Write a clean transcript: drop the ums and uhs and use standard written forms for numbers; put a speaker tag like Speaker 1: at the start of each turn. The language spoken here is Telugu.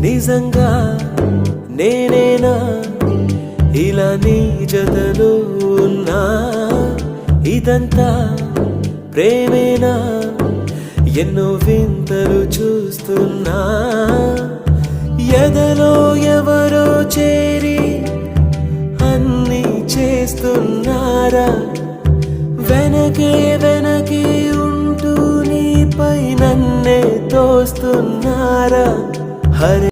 Speaker 1: నిజంగా నేనేనా ఇలా నీ జతలో ఉన్నా? ఇదంతా ప్రేమేనా? ఎన్నో వింతలు చూస్తున్నా. ఎదలో ఎవరో చేరి అన్నీ చేస్తున్నారా? వెనకే వెనకే ఉంటూ నీపై నన్నే తోస్తున్నారా? హరే